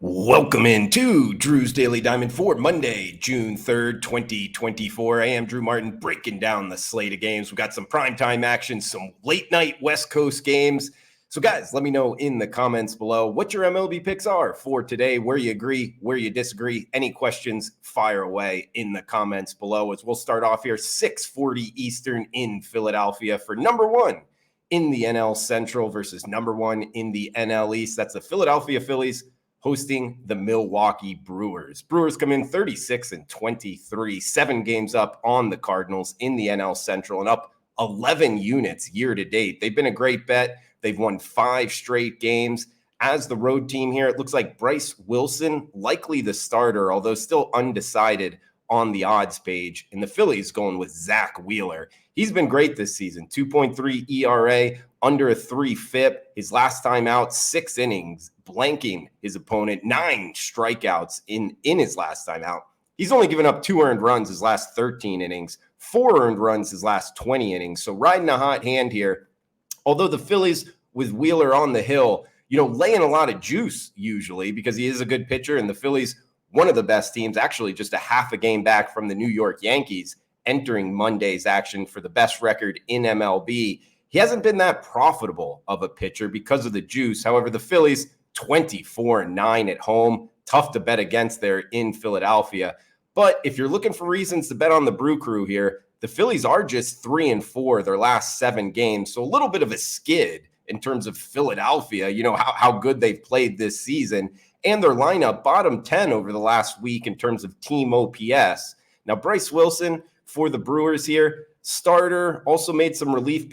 Welcome into Drew's Daily Diamond for Monday, June 3rd, 2024. I am Drew Martin breaking down the slate of games. We've got some primetime action, some late night West Coast games. So guys, let me know in the comments below what your MLB picks are for today, where you agree, where you disagree. Any questions, fire away in the comments below as we'll start off here 6:40 Eastern in Philadelphia for number one in the NL Central versus number one in the NL East. That's the Philadelphia Phillies hosting the Milwaukee Brewers. Brewers come in 36-23, 7 games up on the Cardinals in the NL Central and up 11 units year to date. They've been a great bet. They've won 5 straight games. As the road team here, it looks like Bryce Wilson, likely the starter, although still undecided on the odds page. And the Phillies going with Zach Wheeler. He's been great this season, 2.3 ERA, under a 3 FIP. His last time out, 6 innings, blanking his opponent, 9 strikeouts in his last time out. He's only given up 2 earned runs his last 13 innings, 4 earned runs his last 20 innings. So riding a hot hand here. Although the Phillies with Wheeler on the hill, laying a lot of juice usually because he is a good pitcher, and the Phillies, one of the best teams, actually just a half a game back from the New York Yankees, entering Monday's action for the best record in MLB. He hasn't been that profitable of a pitcher because of the juice. However, the Phillies 24-9 at home, tough to bet against there in Philadelphia. But if you're looking for reasons to bet on the Brew Crew here, the Phillies are just 3-4 their last 7 games. So a little bit of a skid in terms of Philadelphia, how good they've played this season. And their lineup bottom 10 over the last week in terms of team OPS. Now, Bryce Wilson for the Brewers here, starter, also made some relief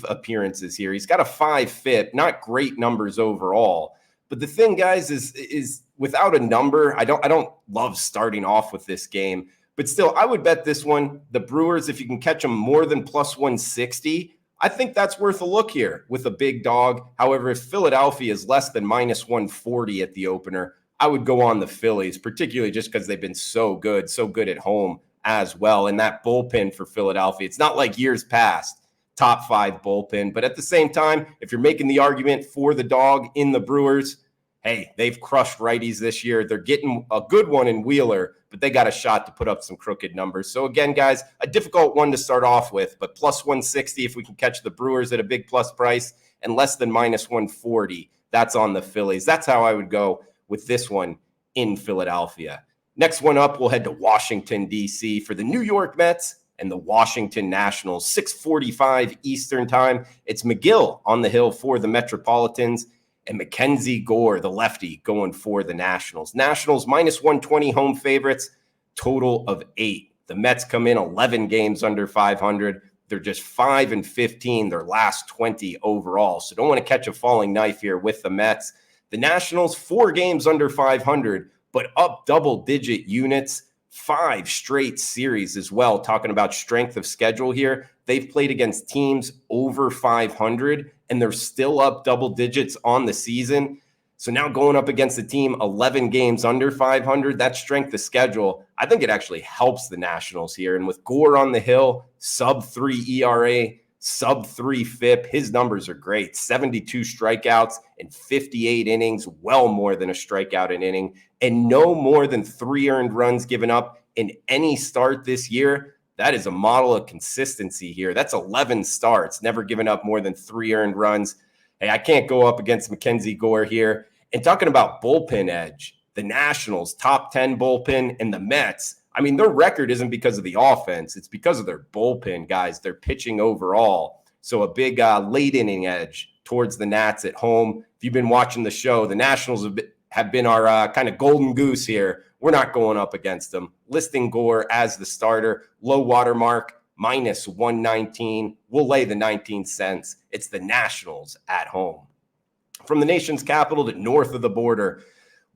appearances here. He's got a 5 FIP, not great numbers overall. But the thing, guys, is without a number, I don't love starting off with this game. But still, I would bet this one, the Brewers, if you can catch them more than plus 160, I think that's worth a look here with a big dog. However, if Philadelphia is less than minus 140 at the opener, I would go on the Phillies, particularly just because they've been so good at home as well. And that bullpen for Philadelphia, it's not like years past, top 5 bullpen. But at the same time, if you're making the argument for the dog in the Brewers, hey, they've crushed righties this year. They're getting a good one in Wheeler, but they got a shot to put up some crooked numbers. So again, guys, a difficult one to start off with, but plus 160 if we can catch the Brewers at a big plus price, and less than minus 140, that's on the Phillies. That's how I would go with this one in Philadelphia. Next one up, we'll head to Washington, D.C. for the New York Mets and the Washington Nationals, 6:45 Eastern time. It's McGill on the hill for the Metropolitans, and Mackenzie Gore, the lefty, going for the Nationals. Nationals minus 120 home favorites, total of 8. The Mets come in 11 games under 500. They're just 5-15 their last 20 overall. So don't want to catch a falling knife here with the Mets. The Nationals 4 games under 500, but up double-digit units, 5 straight series as well. Talking about strength of schedule here, they've played against teams over 500, and they're still up double digits on the season. So now going up against a team 11 games under 500, that strength of schedule, I think it actually helps the Nationals here. And with Gore on the hill, sub-3 ERA, sub-3 FIP, his numbers are great. 72 strikeouts in 58 innings, well more than a strikeout an inning, and no more than 3 earned runs given up in any start this year. That is a model of consistency here. That's 11 starts, never given up more than 3 earned runs. Hey, I can't go up against Mackenzie Gore here. And talking about bullpen edge, the Nationals, top 10 bullpen, and the Mets, I mean, their record isn't because of the offense. It's because of their bullpen, guys. They're pitching overall. So a big late inning edge towards the Nats at home. If you've been watching the show, the Nationals have been our kind of golden goose here. We're not going up against them. Listing Gore as the starter, low water mark, minus 119. We'll lay the 19 cents. It's the Nationals at home. From the nation's capital to north of the border,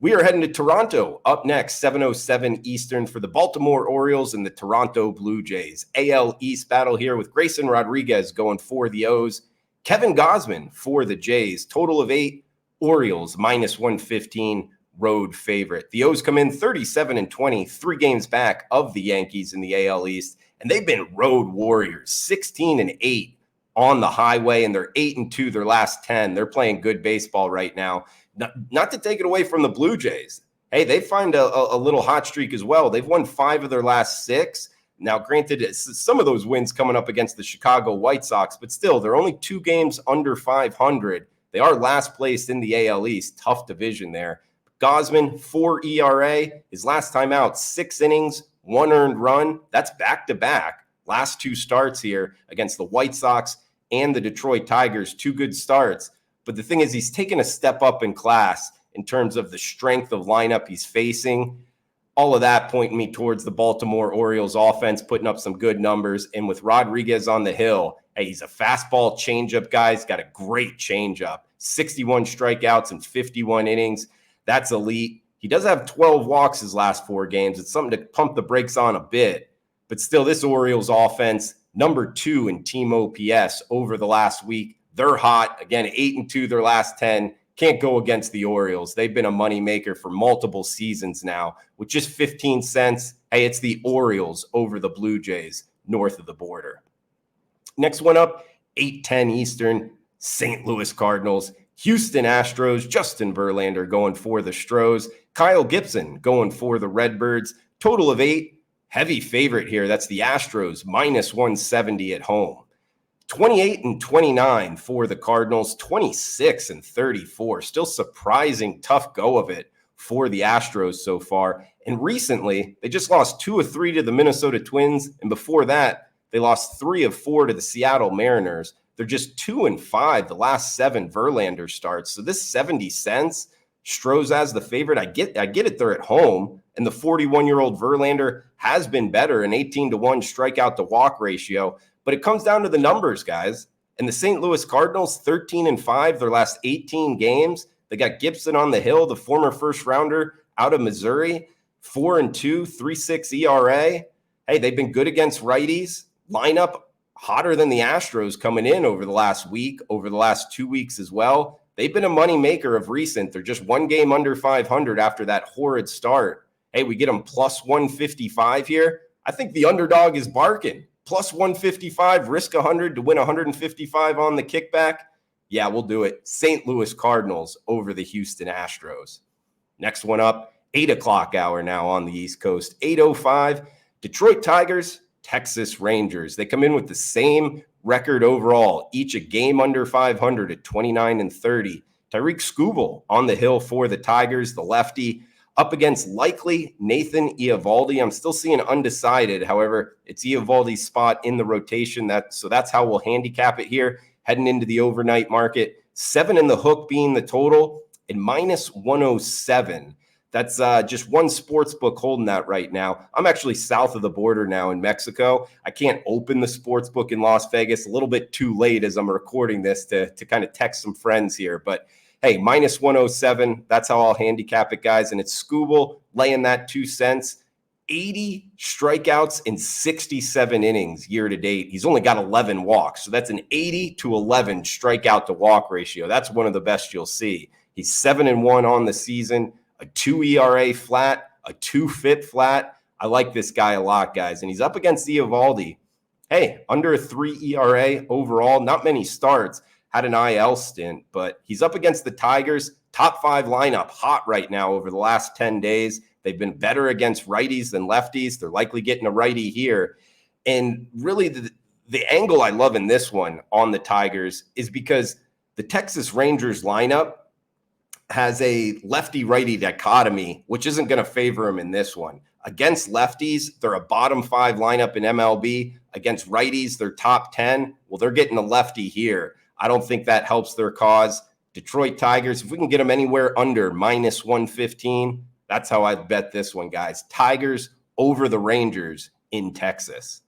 we are heading to Toronto up next, 7:07 Eastern for the Baltimore Orioles and the Toronto Blue Jays. AL East battle here with Grayson Rodriguez going for the O's. Kevin Gausman for the Jays. Total of 8. Orioles minus 115. Road favorite. The O's come in 37-20, 3 games back of the Yankees in the AL East, and they've been road warriors, 16-8 on the highway, and they're 8-2 their last 10. They're playing good baseball right now. Not to take it away from the Blue Jays. Hey, they find a little hot streak as well. They've won 5 of their last 6. Now, granted, some of those wins coming up against the Chicago White Sox, but still, they're only 2 games under 500. They are last place in the AL East. Tough division there. Gosman, 4 ERA. His last time out, 6 innings, 1 earned run. That's back-to-back. Last 2 starts here against the White Sox and the Detroit Tigers. 2 good starts. But the thing is, he's taken a step up in class in terms of the strength of lineup he's facing. All of that pointing me towards the Baltimore Orioles offense, putting up some good numbers. And with Rodriguez on the hill, hey, he's a fastball changeup guy. He's got a great changeup. 61 strikeouts in 51 innings. That's elite. He does have 12 walks his last 4 games. It's something to pump the brakes on a bit. But still, this Orioles offense, number 2 in team OPS over the last week. They're hot. Again, 8-2 their last 10. Can't go against the Orioles. They've been a moneymaker for multiple seasons now. With just 15 cents, hey, it's the Orioles over the Blue Jays north of the border. Next one up, 8:10 Eastern, St. Louis Cardinals, Houston Astros, Justin Verlander going for the Stros, Kyle Gibson going for the Redbirds. Total of 8. Heavy favorite here. That's the Astros, -170 at home. 28-29 for the Cardinals, 26-34. Still surprising tough go of it for the Astros so far. And recently, they just lost 2 of 3 to the Minnesota Twins. And before that, they lost 3 of 4 to the Seattle Mariners. They're just 2-5 the last 7 Verlander starts. So this 70 cents, Stros as the favorite. I get it. They're at home. And the 41-year-old Verlander has been better, an 18-1 strikeout to walk ratio. But it comes down to the numbers, guys. And the St. Louis Cardinals, 13-5 their last 18 games. They got Gibson on the hill, the former first rounder out of Missouri, 4-2, 3.6 ERA. Hey, they've been good against righties. Lineup hotter than the Astros coming in over the last week, over the last 2 weeks as well. They've been a money maker of recent. They're just 1 game under 500 after that horrid start. Hey, we get them plus 155 here. I think the underdog is barking. Plus 155, risk 100 to win 155 on the kickback. Yeah, we'll do it. St. Louis Cardinals over the Houston Astros. Next one up, 8 o'clock hour now on the East Coast. 8:05, Detroit Tigers, Texas Rangers. They come in with the same record overall, each a game under 500 at 29-30. Tyreek Skubal on the hill for the Tigers, the lefty, up against likely Nathan Eovaldi. I'm still seeing undecided. However, it's Eovaldi's spot in the rotation. So that's how we'll handicap it here, heading into the overnight market. 7 in the hook being the total, and -107. That's just one sports book holding that right now. I'm actually south of the border now in Mexico. I can't open the sports book in Las Vegas. A little bit too late as I'm recording this to kind of text some friends here. But hey, -107. That's how I'll handicap it, guys. And it's Skubal laying that 2 cents. 80 strikeouts in 67 innings year to date. He's only got 11 walks. So that's an 80-11 strikeout to walk ratio. That's one of the best you'll see. He's 7-1 on the season, a 2 ERA flat, a 2 FIP flat. I like this guy a lot, guys. And he's up against Eovaldi. Hey, under a 3 ERA overall, not many starts. Had an IL stint, but he's up against the Tigers. Top 5 lineup, hot right now over the last 10 days. They've been better against righties than lefties. They're likely getting a righty here. And really the angle I love in this one on the Tigers is because the Texas Rangers lineup has a lefty-righty dichotomy, which isn't going to favor him in this one. Against lefties, they're a bottom 5 lineup in MLB. Against righties, they're top 10. Well, they're getting a lefty here. I don't think that helps their cause. Detroit Tigers, if we can get them anywhere under -115, that's how I bet this one, guys. Tigers over the Rangers in Texas.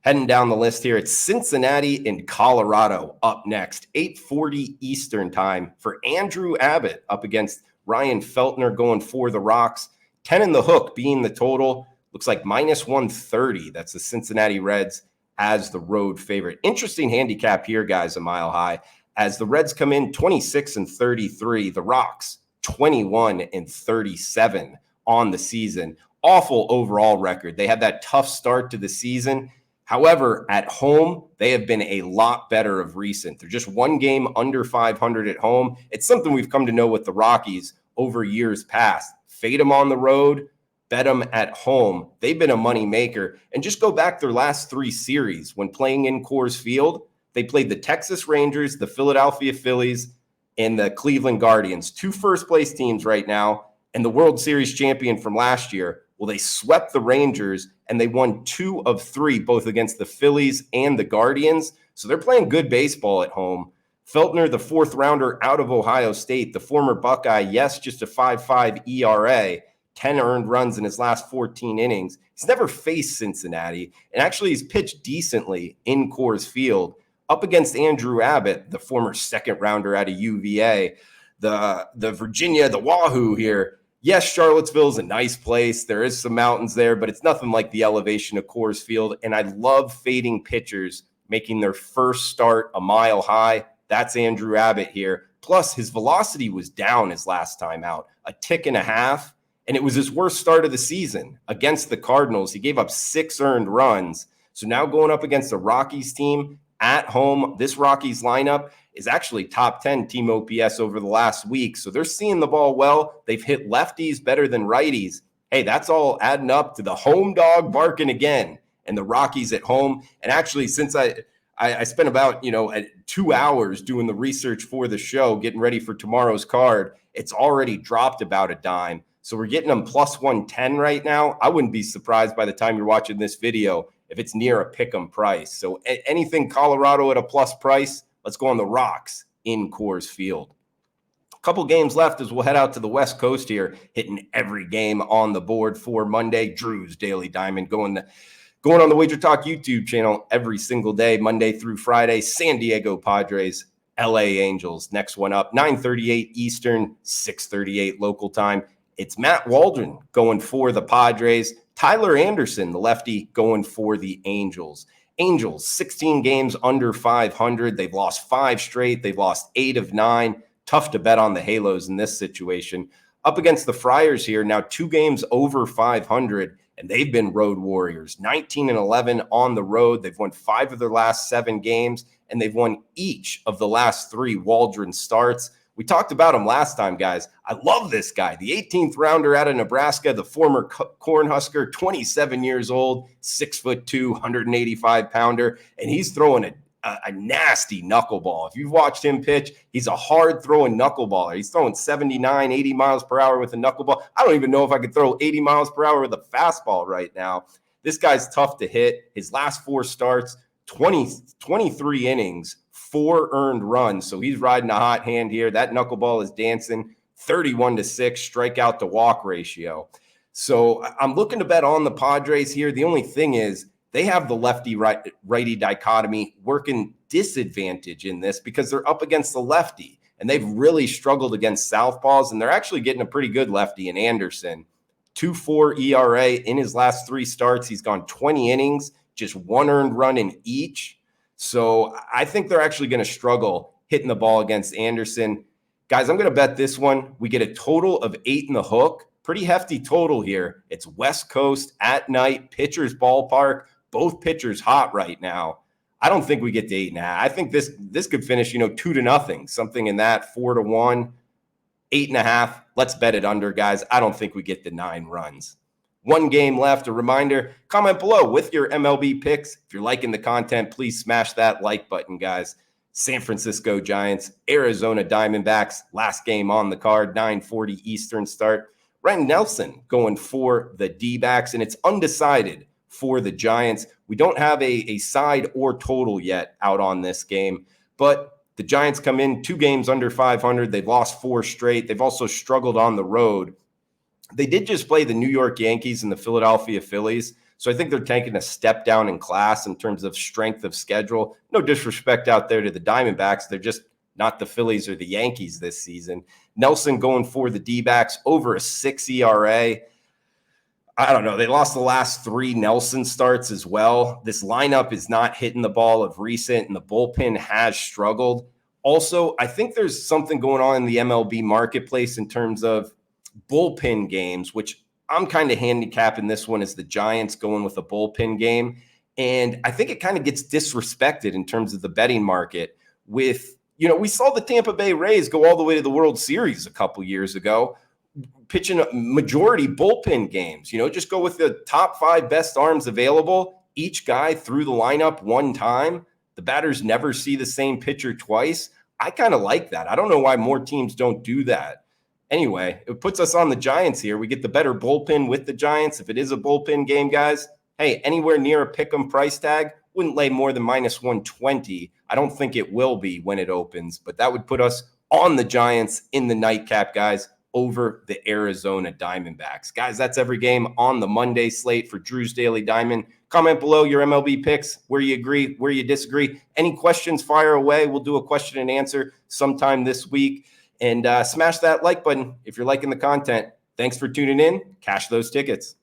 Heading down the list here, it's Cincinnati and Colorado up next. 8:40 Eastern time for Andrew Abbott up against Ryan Feltner going for the Rocks. 10 in the hook being the total. Looks like -130. That's the Cincinnati Reds as the road favorite. Interesting handicap here, guys, a mile high. As the Reds come in 26-33, the Rocks 21-37 on the season. Awful overall record. They had that tough start to the season. However, at home, they have been a lot better of recent. They're just one game under 500 at home. It's something we've come to know with the Rockies over years past. Fade them on the road, bet them at home. They've been a money maker. And just go back their last 3 series when playing in Coors Field. They played the Texas Rangers, the Philadelphia Phillies, and the Cleveland Guardians, 2 first-place teams right now, and the World Series champion from last year. Well, they swept the Rangers, and they won 2 of 3, both against the Phillies and the Guardians. So they're playing good baseball at home. Feltner, the 4th rounder out of Ohio State, the former Buckeye, yes, just a 5.5 ERA, 10 earned runs in his last 14 innings. He's never faced Cincinnati, and actually he's pitched decently in Coors Field up against Andrew Abbott, the former 2nd rounder out of UVA, the Virginia, the Wahoo here. Yes, Charlottesville is a nice place. There is some mountains there, but it's nothing like the elevation of Coors Field. And I love fading pitchers making their first start a mile high. That's Andrew Abbott here. Plus, his velocity was down his last time out, a tick and a half. And it was his worst start of the season against the Cardinals. He gave up 6 earned runs. So now going up against the Rockies team at home, this Rockies lineup is actually top 10 team OPS over the last week. So they're seeing the ball well. They've hit lefties better than righties. Hey, that's all adding up to the home dog barking again and the Rockies at home. And actually, since I spent about 2 hours doing the research for the show, getting ready for tomorrow's card, it's already dropped about a dime. So we're getting them plus 110 right now. I wouldn't be surprised by the time you're watching this video if it's near a pick'em price. So anything Colorado at a plus price, let's go on the rocks in Coors Field. A couple games left as we'll head out to the West Coast here, hitting every game on the board for Monday. Drew's Daily Diamond going on the WagerTalk YouTube channel every single day, Monday through Friday. San Diego Padres, LA Angels. Next one up, 9:38 Eastern, 6:38 local time. It's Matt Waldron going for the Padres. Tyler Anderson, the lefty, going for the Angels. Angels, 16 games under 500. They've lost 5 straight. They've lost 8 of 9. Tough to bet on the Halos in this situation. Up against the Friars here, now 2 games over 500, and they've been road warriors. 19-11 on the road. They've won 5 of their last 7 games, and they've won each of the last 3 Waldron starts. We talked about him last time, guys. I love this guy. The 18th rounder out of Nebraska, the former Cornhusker, 27 years old, 6'2", 185-pounder, and he's throwing a nasty knuckleball. If you've watched him pitch, he's a hard-throwing knuckleballer. He's throwing 79, 80 miles per hour with a knuckleball. I don't even know if I could throw 80 miles per hour with a fastball right now. This guy's tough to hit. His last 4 starts, 23 innings, 4 earned runs. So he's riding a hot hand here. That knuckleball is dancing. 31-6 strikeout to walk ratio. So I'm looking to bet on the Padres here. The only thing is they have the lefty-righty dichotomy working disadvantage in this because they're up against the lefty, and they've really struggled against southpaws, and they're actually getting a pretty good lefty in Anderson. 2.4 ERA in his last 3 starts. He's gone 20 innings, just 1 earned run in each. So I think they're actually going to struggle hitting the ball against Anderson. Guys, I'm going to bet this one. We get a total of 8 in the hook. Pretty hefty total here. It's West Coast at night, pitcher's ballpark. Both pitchers hot right now. I don't think we get to 8.5. I think this could finish, 2-0, something in that, 4-1, 8.5. Let's bet it under, guys. I don't think we get to 9 runs. 1 game left. A reminder, comment below with your MLB picks. If you're liking the content, please smash that like button, guys. San Francisco Giants, Arizona Diamondbacks, last game on the card, 9:40 Eastern start. Ryan Nelson going for the D-backs, and it's undecided for the Giants. We don't have a side or total yet out on this game, but the Giants come in 2 games under 500. They've lost 4 straight. They've also struggled on the road. They did just play the New York Yankees and the Philadelphia Phillies, so I think they're taking a step down in class in terms of strength of schedule. No disrespect out there to the Diamondbacks. They're just not the Phillies or the Yankees this season. Nelson going for the D-backs, over a 6 ERA. I don't know. They lost the last 3 Nelson starts as well. This lineup is not hitting the ball of recent, and the bullpen has struggled. Also, I think there's something going on in the MLB marketplace in terms of bullpen games, which I'm kind of handicapping this one as the Giants going with a bullpen game. And I think it kind of gets disrespected in terms of the betting market with, we saw the Tampa Bay Rays go all the way to the World Series a couple years ago, pitching a majority bullpen games. Just go with the top 5 best arms available. Each guy threw the lineup one time. The batters never see the same pitcher twice. I kind of like that. I don't know why more teams don't do that. Anyway, it puts us on the Giants here. We get the better bullpen with the Giants. If it is a bullpen game, guys, hey, anywhere near a pick 'em price tag, wouldn't lay more than minus 120. I don't think it will be when it opens, but that would put us on the Giants in the nightcap, guys, over the Arizona Diamondbacks. Guys, that's every game on the Monday slate for Drew's Daily Diamond. Comment below your MLB picks, where you agree, where you disagree. Any questions, fire away. We'll do a question and answer sometime this week. And smash that like button if you're liking the content. Thanks for tuning in. Cash those tickets.